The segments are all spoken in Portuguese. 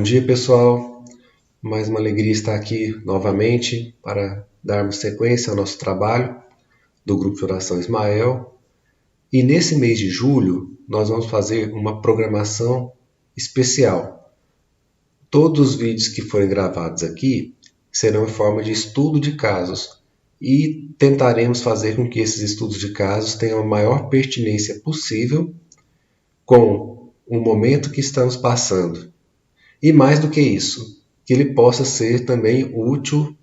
Bom dia, pessoal. Mais uma alegria estar aqui novamente para darmos sequência ao nosso trabalho do Grupo de Oração Ismael. E nesse mês de julho, nós vamos fazer uma programação especial. Todos os vídeos que forem gravados aqui serão em forma de estudo de casos e tentaremos fazer com que esses estudos de casos tenham a maior pertinência possível com o momento que estamos passando. E mais do que isso, que ele possa ser também útil,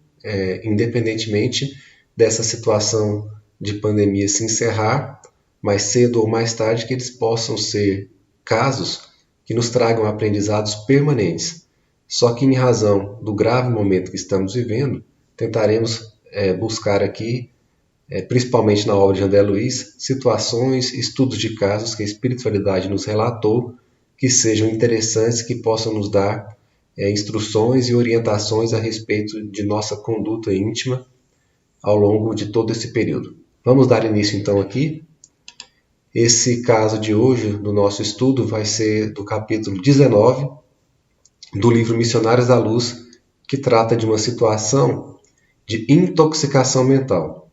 independentemente dessa situação de pandemia se encerrar, mais cedo ou mais tarde, que eles possam ser casos que nos tragam aprendizados permanentes. Só que em razão do grave momento que estamos vivendo, tentaremos buscar aqui, principalmente na obra de André Luiz, situações, estudos de casos que a espiritualidade nos relatou, que sejam interessantes, que possam nos dar instruções e orientações a respeito de nossa conduta íntima ao longo de todo esse período. Vamos dar início então aqui. Esse caso de hoje do nosso estudo vai ser do capítulo 19 do livro Missionários da Luz, que trata de uma situação de intoxicação mental.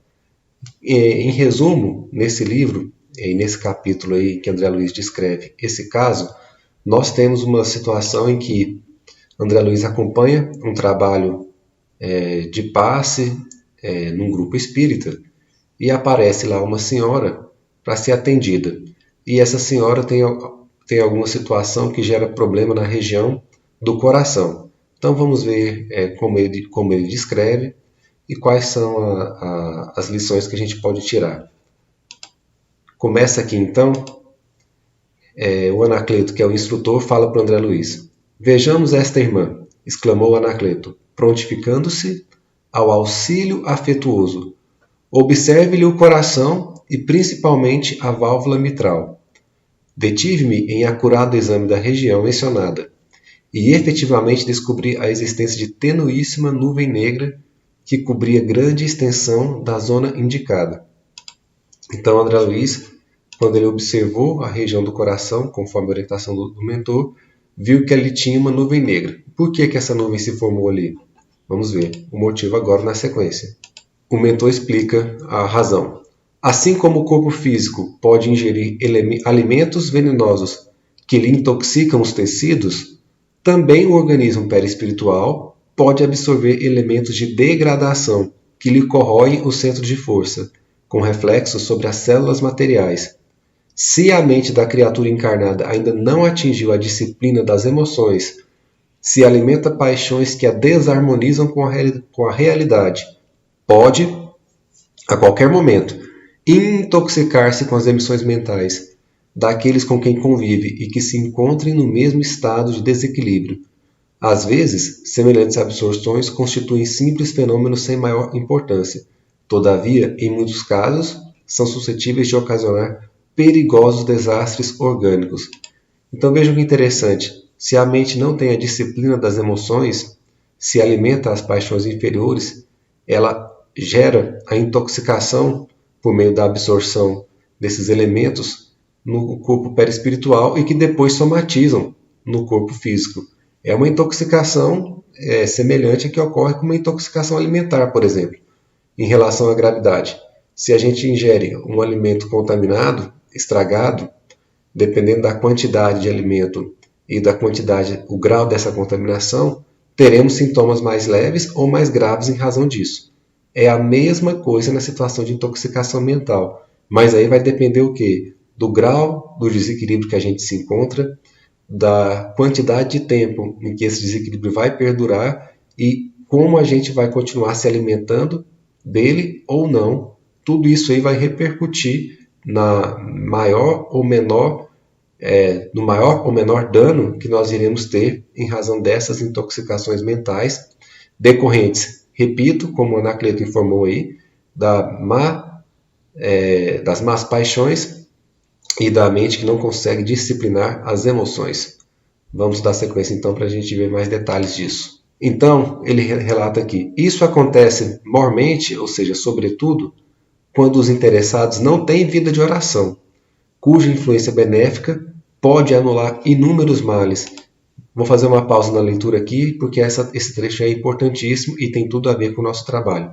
Em resumo, nesse livro, e nesse capítulo aí que André Luiz descreve esse caso, nós temos uma situação em que André Luiz acompanha um trabalho de passe num grupo espírita e aparece lá uma senhora para ser atendida. E essa senhora tem alguma situação que gera problema na região do coração. Então vamos ver como ele descreve e quais são as lições que a gente pode tirar. Começa aqui então. O Anacleto, que é o instrutor, fala para o André Luiz. Vejamos esta irmã, exclamou o Anacleto, prontificando-se ao auxílio afetuoso. Observe-lhe o coração e principalmente a válvula mitral. Detive-me em acurado exame da região mencionada e efetivamente descobri a existência de tenuíssima nuvem negra que cobria grande extensão da zona indicada. Então André Luiz, quando ele observou a região do coração, conforme a orientação do mentor, viu que ali tinha uma nuvem negra. Por que essa nuvem se formou ali? Vamos ver o motivo agora na sequência. O mentor explica a razão. Assim como o corpo físico pode ingerir alimentos venenosos que lhe intoxicam os tecidos, também o organismo perispiritual pode absorver elementos de degradação que lhe corroem o centro de força, com reflexos sobre as células materiais. Se a mente da criatura encarnada ainda não atingiu a disciplina das emoções, se alimenta paixões que a desarmonizam com a realidade, pode, a qualquer momento, intoxicar-se com as emissões mentais daqueles com quem convive e que se encontrem no mesmo estado de desequilíbrio. Às vezes, semelhantes absorções constituem simples fenômenos sem maior importância. Todavia, em muitos casos, são suscetíveis de ocasionar perigosos desastres orgânicos. Então vejam que interessante, se a mente não tem a disciplina das emoções, se alimenta as paixões inferiores, ela gera a intoxicação por meio da absorção desses elementos no corpo perispiritual e que depois somatizam no corpo físico. É uma intoxicação semelhante a que ocorre com uma intoxicação alimentar, por exemplo, em relação à gravidade. Se a gente ingere um alimento contaminado, estragado, dependendo da quantidade de alimento e da quantidade, o grau dessa contaminação, teremos sintomas mais leves ou mais graves em razão disso. É a mesma coisa na situação de intoxicação mental, mas aí vai depender o quê? Do grau do desequilíbrio que a gente se encontra, da quantidade de tempo em que esse desequilíbrio vai perdurar e como a gente vai continuar se alimentando dele ou não. Tudo isso aí vai repercutir no maior ou menor dano que nós iremos ter em razão dessas intoxicações mentais decorrentes, repito, como o Anacleto informou aí, das más paixões e da mente que não consegue disciplinar as emoções. Vamos dar sequência então para a gente ver mais detalhes disso. Então, ele relata aqui, isso acontece mormente, ou seja, sobretudo, quando os interessados não têm vida de oração, cuja influência benéfica pode anular inúmeros males, Vou fazer uma pausa na leitura aqui, porque esse trecho é importantíssimo e tem tudo a ver com o nosso trabalho.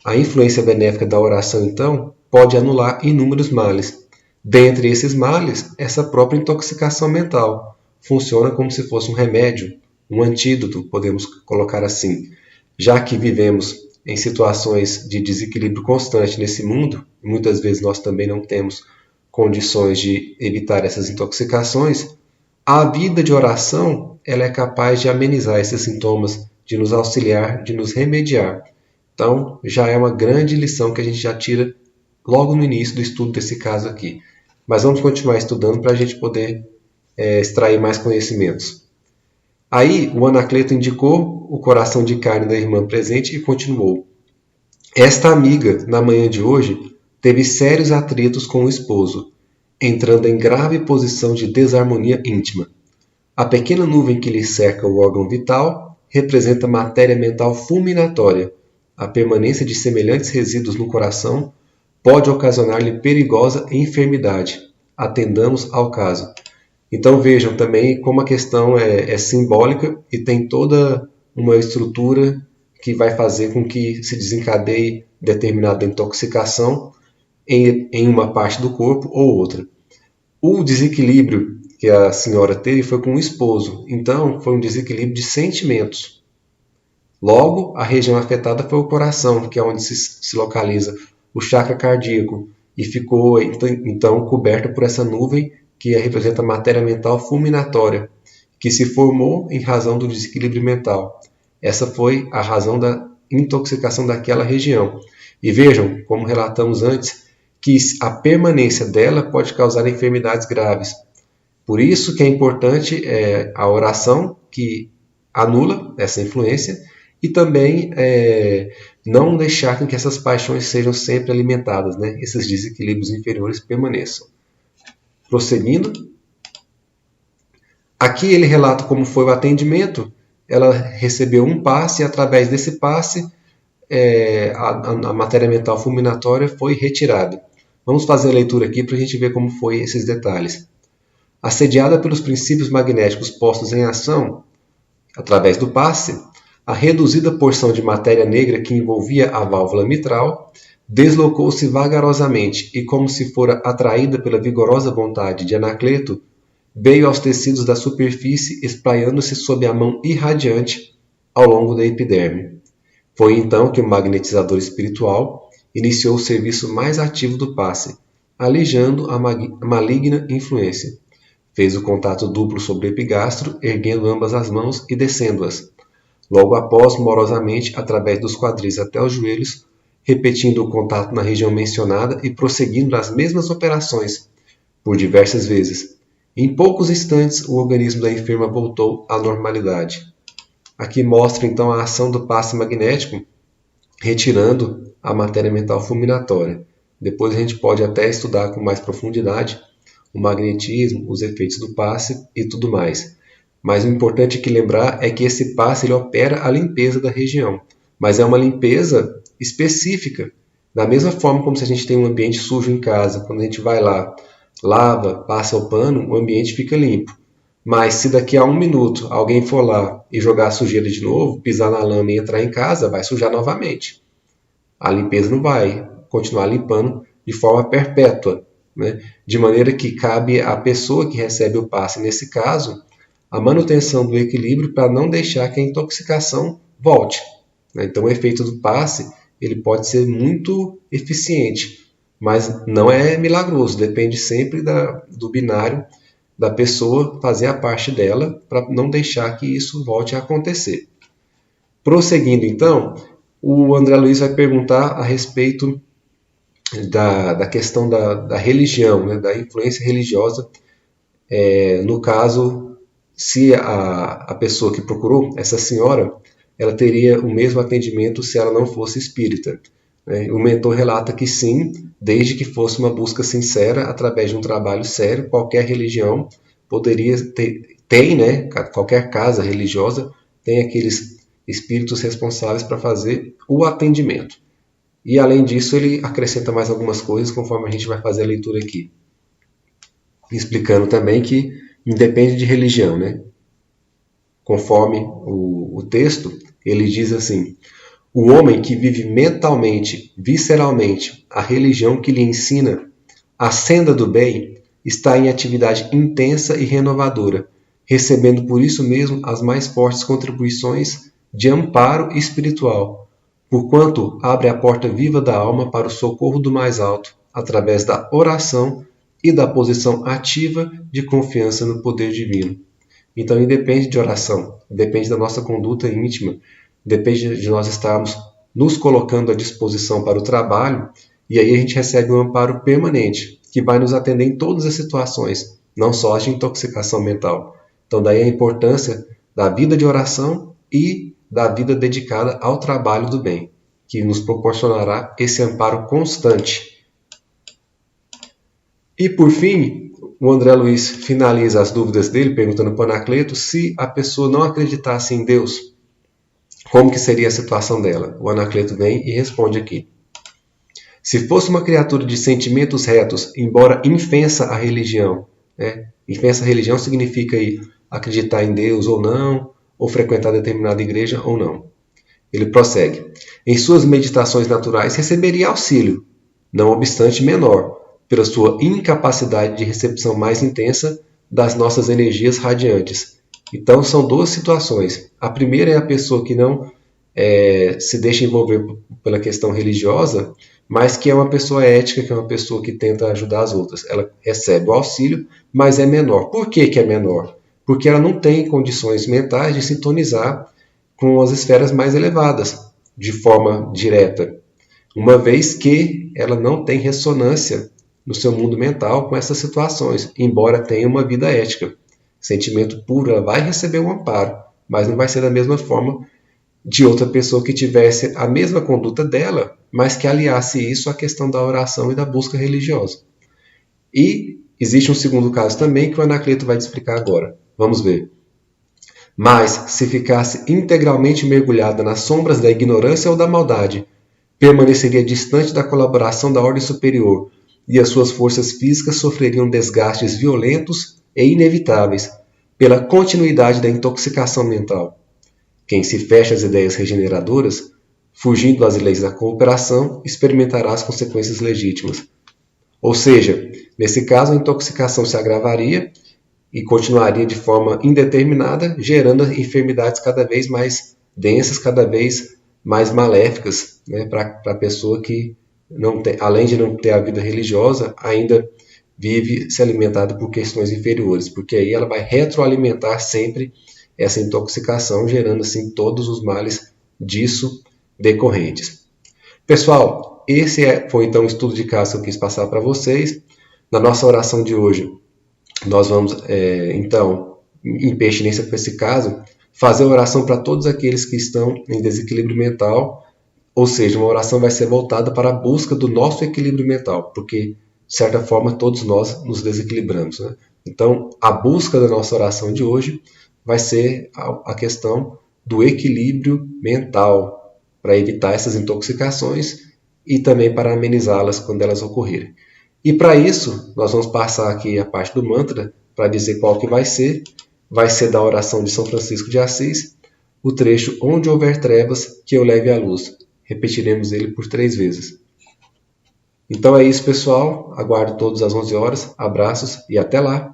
A influência benéfica da oração, então, pode anular inúmeros males. Dentre esses males, essa própria intoxicação mental funciona como se fosse um remédio, um antídoto, podemos colocar assim. Já que vivemos em situações de desequilíbrio constante nesse mundo, muitas vezes nós também não temos condições de evitar essas intoxicações, a vida de oração ela é capaz de amenizar esses sintomas, de nos auxiliar, de nos remediar. Então, já é uma grande lição que a gente já tira logo no início do estudo desse caso aqui. Mas vamos continuar estudando para a gente poder extrair mais conhecimentos. Aí, o Anacleto indicou o coração de carne da irmã presente e continuou. Esta amiga, na manhã de hoje, teve sérios atritos com o esposo, entrando em grave posição de desarmonia íntima. A pequena nuvem que lhe cerca o órgão vital representa matéria mental fulminatória. A permanência de semelhantes resíduos no coração pode ocasionar-lhe perigosa enfermidade. Atendamos ao caso. Então vejam também como a questão é simbólica e tem toda uma estrutura que vai fazer com que se desencadeie determinada intoxicação em uma parte do corpo ou outra. O desequilíbrio que a senhora teve foi com o esposo, então foi um desequilíbrio de sentimentos. Logo, a região afetada foi o coração, que é onde se localiza o chakra cardíaco, e ficou então coberto por essa nuvem que representa a matéria mental fulminatória, que se formou em razão do desequilíbrio mental. Essa foi a razão da intoxicação daquela região. E vejam, como relatamos antes, que a permanência dela pode causar enfermidades graves. Por isso que é importante a oração, que anula essa influência, e também não deixar com que essas paixões sejam sempre alimentadas, né? Esses desequilíbrios inferiores permaneçam. Prosseguindo, aqui ele relata como foi o atendimento. Ela recebeu um passe e através desse passe a matéria mental fulminatória foi retirada. Vamos fazer a leitura aqui para a gente ver como foi esses detalhes. Assediada pelos princípios magnéticos postos em ação, através do passe, a reduzida porção de matéria negra que envolvia a válvula mitral deslocou-se vagarosamente e, como se fora atraída pela vigorosa vontade de Anacleto, veio aos tecidos da superfície, espraiando-se sob a mão irradiante ao longo da epiderme. Foi então que o magnetizador espiritual iniciou o serviço mais ativo do passe, alijando a maligna influência. Fez o contato duplo sobre o epigastro, erguendo ambas as mãos e descendo-as. Logo após, morosamente, através dos quadris até os joelhos, repetindo o contato na região mencionada e prosseguindo as mesmas operações, por diversas vezes. Em poucos instantes, o organismo da enferma voltou à normalidade. Aqui mostra então a ação do passe magnético, retirando a matéria mental fulminatória. Depois a gente pode até estudar com mais profundidade o magnetismo, os efeitos do passe e tudo mais. Mas o importante aqui lembrar é que esse passe ele opera a limpeza da região, mas é uma limpeza específica. Da mesma forma como se a gente tem um ambiente sujo em casa, quando a gente vai lá, lava, passa o pano, o ambiente fica limpo. Mas se daqui a 1 minuto alguém for lá e jogar a sujeira de novo, pisar na lama e entrar em casa, vai sujar novamente. A limpeza não vai continuar limpando de forma perpétua, né? De maneira que cabe à pessoa que recebe o passe, nesse caso, a manutenção do equilíbrio para não deixar que a intoxicação volte. Então o efeito do passe ele pode ser muito eficiente, mas não é milagroso, depende sempre do binário da pessoa fazer a parte dela para não deixar que isso volte a acontecer. Prosseguindo então, o André Luiz vai perguntar a respeito da questão da religião, né, da influência religiosa, no caso, se a pessoa que procurou, essa senhora, ela teria o mesmo atendimento se ela não fosse espírita. O mentor relata que sim, desde que fosse uma busca sincera, através de um trabalho sério, qualquer religião poderia tem, né, qualquer casa religiosa tem aqueles espíritos responsáveis para fazer o atendimento. E além disso, ele acrescenta mais algumas coisas, conforme a gente vai fazer a leitura aqui. Explicando também que independe de religião, né? conforme o texto, ele diz assim: o homem que vive mentalmente, visceralmente, a religião que lhe ensina a senda do bem, está em atividade intensa e renovadora, recebendo por isso mesmo as mais fortes contribuições de amparo espiritual, porquanto abre a porta viva da alma para o socorro do mais alto, através da oração e da posição ativa de confiança no poder divino. Então, independe de oração, depende da nossa conduta íntima, depende de nós estarmos nos colocando à disposição para o trabalho, e aí a gente recebe um amparo permanente, que vai nos atender em todas as situações, não só as de intoxicação mental. Então, daí a importância da vida de oração e da vida dedicada ao trabalho do bem, que nos proporcionará esse amparo constante. E por fim, o André Luiz finaliza as dúvidas dele perguntando para o Anacleto se a pessoa não acreditasse em Deus, como que seria a situação dela? O Anacleto vem e responde aqui. Se fosse uma criatura de sentimentos retos, embora infensa a religião, né? Infensa a religião significa aí acreditar em Deus ou não, ou frequentar determinada igreja ou não. Ele prossegue. Em suas meditações naturais receberia auxílio, não obstante menor, pela sua incapacidade de recepção mais intensa das nossas energias radiantes. Então são duas situações. A primeira é a pessoa que não se deixa envolver pela questão religiosa, mas que é uma pessoa ética, que é uma pessoa que tenta ajudar as outras. Ela recebe o auxílio, mas é menor. Por que que é menor? Porque ela não tem condições mentais de sintonizar com as esferas mais elevadas, de forma direta, uma vez que ela não tem ressonância no seu mundo mental com essas situações, embora tenha uma vida ética. Sentimento puro, ela vai receber um amparo, mas não vai ser da mesma forma de outra pessoa que tivesse a mesma conduta dela, mas que aliasse isso à questão da oração e da busca religiosa. E existe um segundo caso também que o Anacleto vai te explicar agora. Vamos ver. Mas, se ficasse integralmente mergulhada nas sombras da ignorância ou da maldade, permaneceria distante da colaboração da ordem superior, e as suas forças físicas sofreriam desgastes violentos e inevitáveis pela continuidade da intoxicação mental. Quem se fecha às ideias regeneradoras, fugindo às leis da cooperação, experimentará as consequências legítimas. Ou seja, nesse caso a intoxicação se agravaria e continuaria de forma indeterminada, gerando enfermidades cada vez mais densas, cada vez mais maléficas, né, para a pessoa que, não tem, além de não ter a vida religiosa, ainda vive se alimentado por questões inferiores, porque aí ela vai retroalimentar sempre essa intoxicação, gerando assim todos os males disso decorrentes. Pessoal, esse foi então o estudo de caso que eu quis passar para vocês. Na nossa oração de hoje, nós vamos, então, em pertinência com esse caso, fazer oração para todos aqueles que estão em desequilíbrio mental, ou seja, uma oração vai ser voltada para a busca do nosso equilíbrio mental, porque, de certa forma, todos nós nos desequilibramos, né? Então, a busca da nossa oração de hoje vai ser a questão do equilíbrio mental, para evitar essas intoxicações e também para amenizá-las quando elas ocorrerem. E para isso, nós vamos passar aqui a parte do mantra para dizer qual que vai ser. Vai ser da oração de São Francisco de Assis, o trecho onde houver trevas, que eu leve a luz. Repetiremos ele por 3 vezes. Então é isso, pessoal. Aguardo todos às 11 horas. Abraços e até lá!